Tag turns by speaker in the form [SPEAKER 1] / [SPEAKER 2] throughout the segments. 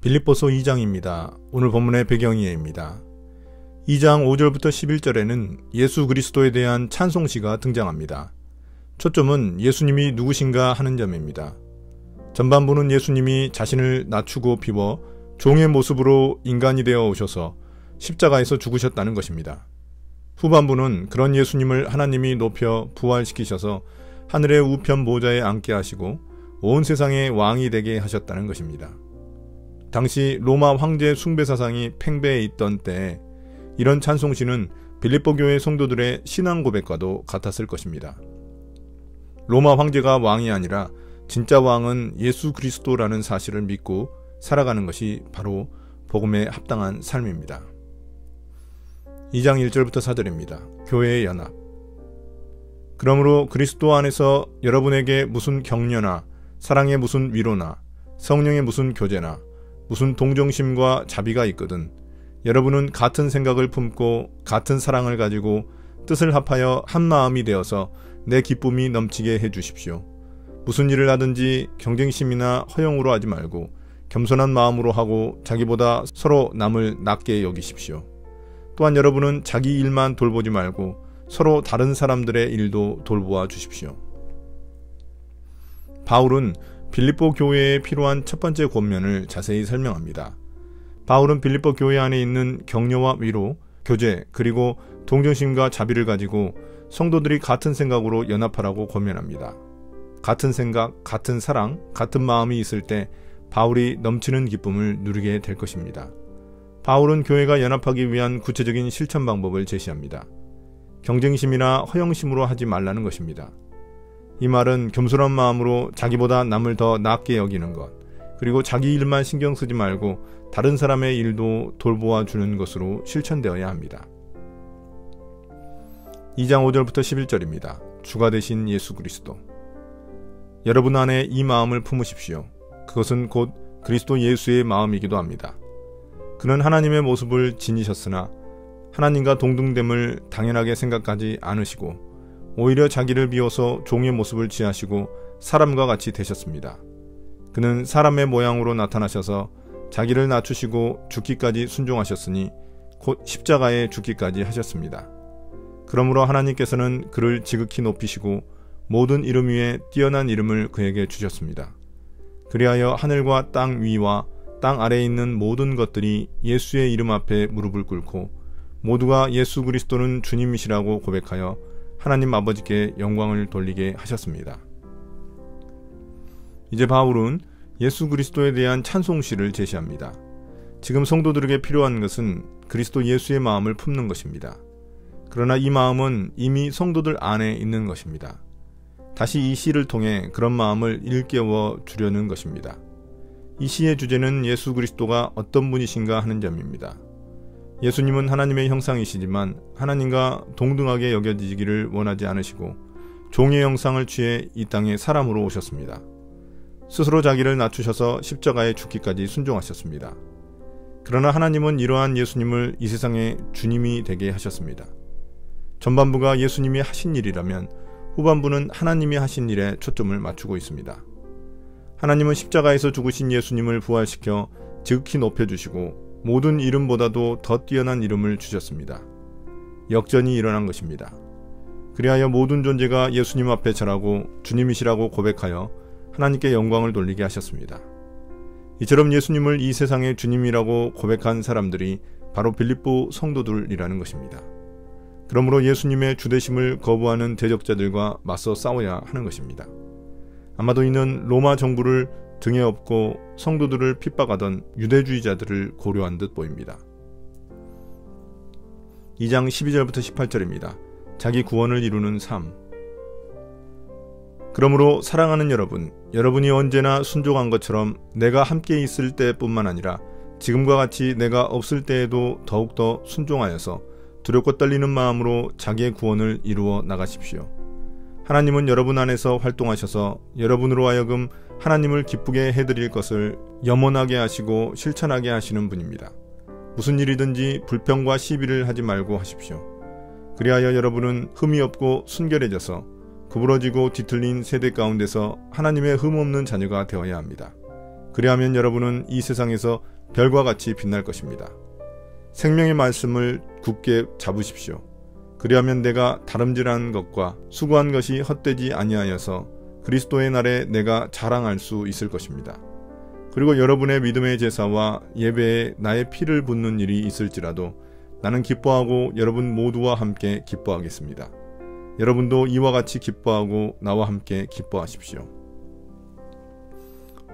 [SPEAKER 1] 빌립보서 2장입니다. 오늘 본문의 배경이에입니다. 2장 5절부터 11절에는 예수 그리스도에 대한 찬송시가 등장합니다. 초점은 예수님이 누구신가 하는 점입니다. 전반부는 예수님이 자신을 낮추고 비워 종의 모습으로 인간이 되어 오셔서 십자가에서 죽으셨다는 것입니다. 후반부는 그런 예수님을 하나님이 높여 부활시키셔서 하늘의 우편 보좌에 앉게 하시고 온 세상의 왕이 되게 하셨다는 것입니다. 당시 로마 황제 숭배 사상이 팽배해 있던 때에 이런 찬송시는 빌립보 교회 성도들의 신앙 고백과도 같았을 것입니다. 로마 황제가 왕이 아니라 진짜 왕은 예수 그리스도라는 사실을 믿고 살아가는 것이 바로 복음에 합당한 삶입니다. 2장 1절부터 4절입니다. 교회의 연합. 그러므로 그리스도 안에서 여러분에게 무슨 격려나 사랑의 무슨 위로나 성령의 무슨 교제나 무슨 동정심과 자비가 있거든 여러분은 같은 생각을 품고 같은 사랑을 가지고 뜻을 합하여 한 마음이 되어서 내 기쁨이 넘치게 해 주십시오. 무슨 일을 하든지 경쟁심이나 허영으로 하지 말고 겸손한 마음으로 하고 자기보다 서로 남을 낮게 여기십시오. 또한 여러분은 자기 일만 돌보지 말고 서로 다른 사람들의 일도 돌보아 주십시오. 바울은 빌립보 교회에 필요한 첫 번째 권면을 자세히 설명합니다. 바울은 빌립보 교회 안에 있는 격려와 위로, 교제, 그리고 동정심과 자비를 가지고 성도들이 같은 생각으로 연합하라고 권면합니다. 같은 생각, 같은 사랑, 같은 마음이 있을 때 바울이 넘치는 기쁨을 누리게 될 것입니다. 바울은 교회가 연합하기 위한 구체적인 실천 방법을 제시합니다. 경쟁심이나 허영심으로 하지 말라는 것입니다. 이 말은 겸손한 마음으로 자기보다 남을 더 낮게 여기는 것, 그리고 자기 일만 신경 쓰지 말고 다른 사람의 일도 돌보아 주는 것으로 실천되어야 합니다. 2장 5절부터 11절입니다. 주가 되신 예수 그리스도. 여러분 안에 이 마음을 품으십시오. 그것은 곧 그리스도 예수의 마음이기도 합니다. 그는 하나님의 모습을 지니셨으나 하나님과 동등됨을 당연하게 생각하지 않으시고 오히려 자기를 비워서 종의 모습을 취하시고 사람과 같이 되셨습니다. 그는 사람의 모양으로 나타나셔서 자기를 낮추시고 죽기까지 순종하셨으니 곧 십자가에 죽기까지 하셨습니다. 그러므로 하나님께서는 그를 지극히 높이시고 모든 이름 위에 뛰어난 이름을 그에게 주셨습니다. 그리하여 하늘과 땅 위와 땅 아래에 있는 모든 것들이 예수의 이름 앞에 무릎을 꿇고 모두가 예수 그리스도는 주님이시라고 고백하여 하나님 아버지께 영광을 돌리게 하셨습니다. 이제 바울은 예수 그리스도에 대한 찬송시를 제시합니다. 지금 성도들에게 필요한 것은 그리스도 예수의 마음을 품는 것입니다. 그러나 이 마음은 이미 성도들 안에 있는 것입니다. 다시 이 시를 통해 그런 마음을 일깨워 주려는 것입니다. 이 시의 주제는 예수 그리스도가 어떤 분이신가 하는 점입니다. 예수님은 하나님의 형상이시지만 하나님과 동등하게 여겨지기를 원하지 않으시고 종의 형상을 취해 이 땅에 사람으로 오셨습니다. 스스로 자기를 낮추셔서 십자가에 죽기까지 순종하셨습니다. 그러나 하나님은 이러한 예수님을 이 세상의 주님이 되게 하셨습니다. 전반부가 예수님이 하신 일이라면 후반부는 하나님이 하신 일에 초점을 맞추고 있습니다. 하나님은 십자가에서 죽으신 예수님을 부활시켜 지극히 높여주시고 모든 이름보다도 더 뛰어난 이름을 주셨습니다. 역전이 일어난 것입니다. 그리하여 모든 존재가 예수님 앞에 절하고 주님이시라고 고백하여 하나님께 영광을 돌리게 하셨습니다. 이처럼 예수님을 이 세상의 주님이라고 고백한 사람들이 바로 빌립보 성도들이라는 것입니다. 그러므로 예수님의 주되심을 거부하는 대적자들과 맞서 싸워야 하는 것입니다. 아마도 이는 로마 정부를 등에 업고 성도들을 핍박하던 유대주의자들을 고려한 듯 보입니다. 2장 12절부터 18절입니다. 자기 구원을 이루는 삶. 그러므로 사랑하는 여러분, 여러분이 언제나 순종한 것처럼 내가 함께 있을 때뿐만 아니라 지금과 같이 내가 없을 때에도 더욱더 순종하여서 두렵고 떨리는 마음으로 자기의 구원을 이루어 나가십시오. 하나님은 여러분 안에서 활동하셔서 여러분으로 하여금 하나님을 기쁘게 해드릴 것을 염원하게 하시고 실천하게 하시는 분입니다. 무슨 일이든지 불평과 시비를 하지 말고 하십시오. 그리하여 여러분은 흠이 없고 순결해져서 구부러지고 뒤틀린 세대 가운데서 하나님의 흠없는 자녀가 되어야 합니다. 그리하면 여러분은 이 세상에서 별과 같이 빛날 것입니다. 생명의 말씀을 굳게 잡으십시오. 그리하면 내가 다름질한 것과 수고한 것이 헛되지 아니하여서 그리스도의 날에 내가 자랑할 수 있을 것입니다. 그리고 여러분의 믿음의 제사와 예배에 나의 피를 붓는 일이 있을지라도 나는 기뻐하고 여러분 모두와 함께 기뻐하겠습니다. 여러분도 이와 같이 기뻐하고 나와 함께 기뻐하십시오.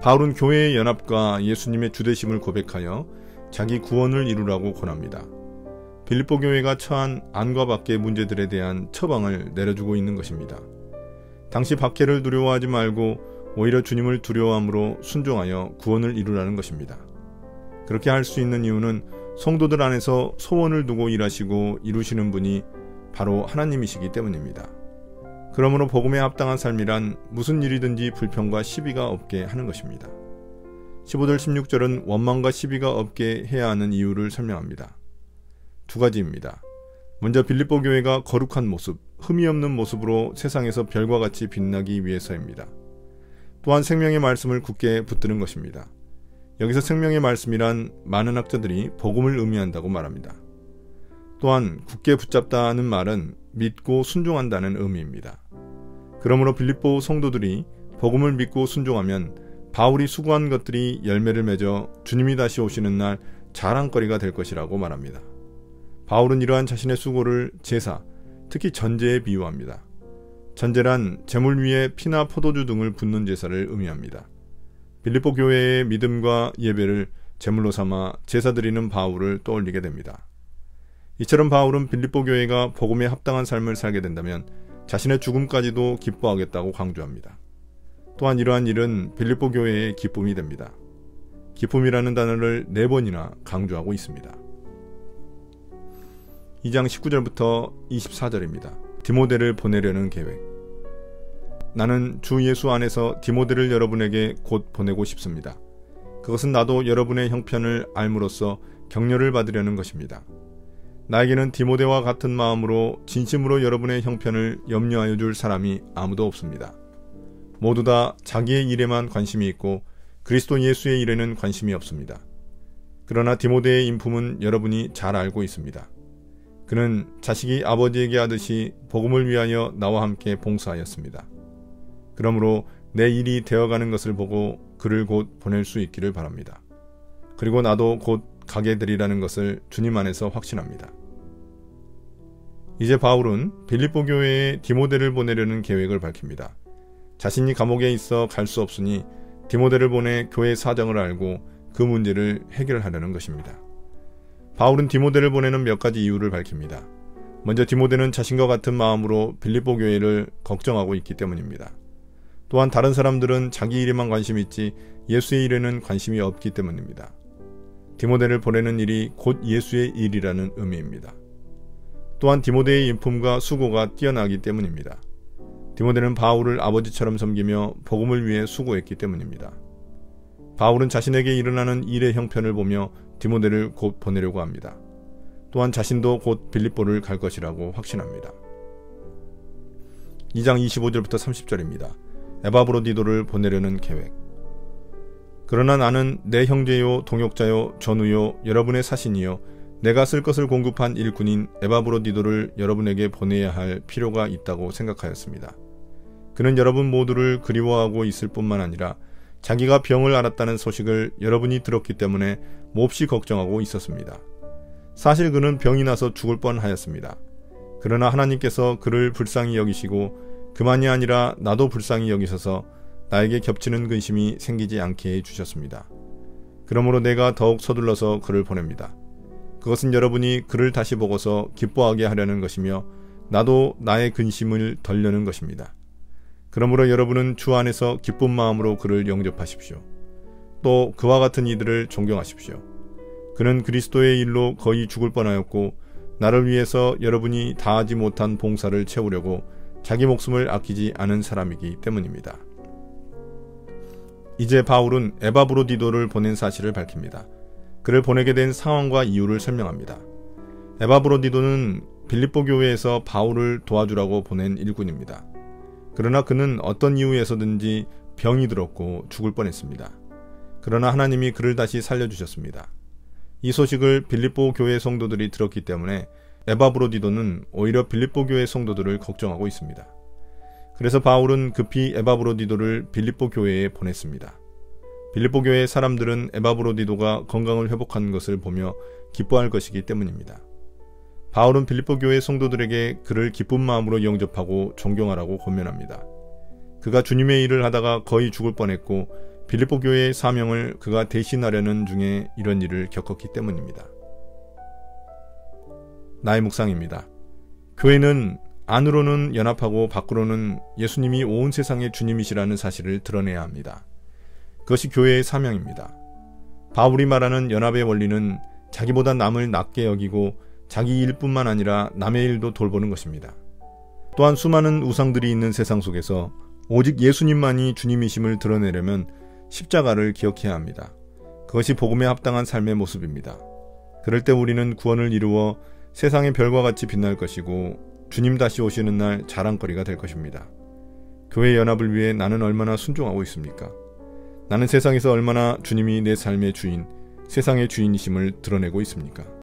[SPEAKER 1] 바울은 교회의 연합과 예수님의 주되심을 고백하여 자기 구원을 이루라고 권합니다. 빌립보 교회가 처한 안과 밖의 문제들에 대한 처방을 내려주고 있는 것입니다. 당시 박해를 두려워하지 말고 오히려 주님을 두려워함으로 순종하여 구원을 이루라는 것입니다. 그렇게 할 수 있는 이유는 성도들 안에서 소원을 두고 일하시고 이루시는 분이 바로 하나님이시기 때문입니다. 그러므로 복음에 합당한 삶이란 무슨 일이든지 불평과 시비가 없게 하는 것입니다. 15절 16절은 원망과 시비가 없게 해야 하는 이유를 설명합니다. 두 가지입니다. 먼저 빌립보 교회가 거룩한 모습, 흠이 없는 모습으로 세상에서 별과 같이 빛나기 위해서입니다. 또한 생명의 말씀을 굳게 붙드는 것입니다. 여기서 생명의 말씀이란 많은 학자들이 복음을 의미한다고 말합니다. 또한 굳게 붙잡다는 말은 믿고 순종한다는 의미입니다. 그러므로 빌립보 성도들이 복음을 믿고 순종하면 바울이 수고한 것들이 열매를 맺어 주님이 다시 오시는 날 자랑거리가 될 것이라고 말합니다. 바울은 이러한 자신의 수고를 제사, 특히 전제에 비유합니다. 전제란 제물 위에 피나 포도주 등을 붓는 제사를 의미합니다. 빌립보 교회의 믿음과 예배를 제물로 삼아 제사 드리는 바울을 떠올리게 됩니다. 이처럼 바울은 빌립보 교회가 복음에 합당한 삶을 살게 된다면 자신의 죽음까지도 기뻐하겠다고 강조합니다. 또한 이러한 일은 빌립보 교회의 기쁨이 됩니다. 기쁨이라는 단어를 4번이나 강조하고 있습니다. 2장 19절부터 24절입니다. 디모데를 보내려는 계획. 나는 주 예수 안에서 디모데를 여러분에게 곧 보내고 싶습니다. 그것은 나도 여러분의 형편을 알므로써 격려를 받으려는 것입니다. 나에게는 디모데와 같은 마음으로 진심으로 여러분의 형편을 염려하여 줄 사람이 아무도 없습니다. 모두 다 자기의 일에만 관심이 있고 그리스도 예수의 일에는 관심이 없습니다. 그러나 디모데의 인품은 여러분이 잘 알고 있습니다. 그는 자식이 아버지에게 하듯이 복음을 위하여 나와 함께 봉사하였습니다. 그러므로 내 일이 되어가는 것을 보고 그를 곧 보낼 수 있기를 바랍니다. 그리고 나도 곧 가게 되리라는 것을 주님 안에서 확신합니다. 이제 바울은 빌립보 교회에 디모데를 보내려는 계획을 밝힙니다. 자신이 감옥에 있어 갈 수 없으니 디모데를 보내 교회 사정을 알고 그 문제를 해결하려는 것입니다. 바울은 디모데를 보내는 몇 가지 이유를 밝힙니다. 먼저 디모데는 자신과 같은 마음으로 빌립보 교회를 걱정하고 있기 때문입니다. 또한 다른 사람들은 자기 일에만 관심이 있지 예수의 일에는 관심이 없기 때문입니다. 디모데를 보내는 일이 곧 예수의 일이라는 의미입니다. 또한 디모데의 인품과 수고가 뛰어나기 때문입니다. 디모데는 바울을 아버지처럼 섬기며 복음을 위해 수고했기 때문입니다. 바울은 자신에게 일어나는 일의 형편을 보며 디모데를 곧 보내려고 합니다. 또한 자신도 곧 빌립보를 갈 것이라고 확신합니다. 2장 25절부터 30절입니다. 에바브로디도를 보내려는 계획. 그러나 나는 내 형제요 동역자요 전우요 여러분의 사신이요 내가 쓸 것을 공급한 일꾼인 에바브로디도를 여러분에게 보내야 할 필요가 있다고 생각하였습니다. 그는 여러분 모두를 그리워하고 있을 뿐만 아니라 자기가 병을 앓았다는 소식을 여러분이 들었기 때문에 몹시 걱정하고 있었습니다. 사실 그는 병이 나서 죽을 뻔하였습니다. 그러나 하나님께서 그를 불쌍히 여기시고 그만이 아니라 나도 불쌍히 여기셔서 나에게 겹치는 근심이 생기지 않게 해주셨습니다. 그러므로 내가 더욱 서둘러서 그를 보냅니다. 그것은 여러분이 그를 다시 보고서 기뻐하게 하려는 것이며 나도 나의 근심을 덜려는 것입니다. 그러므로 여러분은 주 안에서 기쁜 마음으로 그를 영접하십시오. 또 그와 같은 이들을 존경하십시오. 그는 그리스도의 일로 거의 죽을 뻔하였고 나를 위해서 여러분이 다하지 못한 봉사를 채우려고 자기 목숨을 아끼지 않은 사람이기 때문입니다. 이제 바울은 에바브로디도를 보낸 사실을 밝힙니다. 그를 보내게 된 상황과 이유를 설명합니다. 에바브로디도는 빌립보 교회에서 바울을 도와주라고 보낸 일꾼입니다. 그러나 그는 어떤 이유에서든지 병이 들었고 죽을 뻔했습니다. 그러나 하나님이 그를 다시 살려주셨습니다. 이 소식을 빌립보 교회 성도들이 들었기 때문에 에바브로디도는 오히려 빌립보 교회 성도들을 걱정하고 있습니다. 그래서 바울은 급히 에바브로디도를 빌립보 교회에 보냈습니다. 빌립보 교회의 사람들은 에바브로디도가 건강을 회복한 것을 보며 기뻐할 것이기 때문입니다. 바울은 빌립보 교회 성도들에게 그를 기쁜 마음으로 영접하고 존경하라고 권면합니다. 그가 주님의 일을 하다가 거의 죽을 뻔했고 빌립보 교회의 사명을 그가 대신하려는 중에 이런 일을 겪었기 때문입니다. 나의 묵상입니다. 교회는 안으로는 연합하고 밖으로는 예수님이 온 세상의 주님이시라는 사실을 드러내야 합니다. 그것이 교회의 사명입니다. 바울이 말하는 연합의 원리는 자기보다 남을 낮게 여기고 자기 일뿐만 아니라 남의 일도 돌보는 것입니다. 또한 수많은 우상들이 있는 세상 속에서 오직 예수님만이 주님이심을 드러내려면 십자가를 기억해야 합니다. 그것이 복음에 합당한 삶의 모습입니다. 그럴 때 우리는 구원을 이루어 세상의 별과 같이 빛날 것이고 주님 다시 오시는 날 자랑거리가 될 것입니다. 교회 연합을 위해 나는 얼마나 순종하고 있습니까? 나는 세상에서 얼마나 주님이 내 삶의 주인, 세상의 주인이심을 드러내고 있습니까?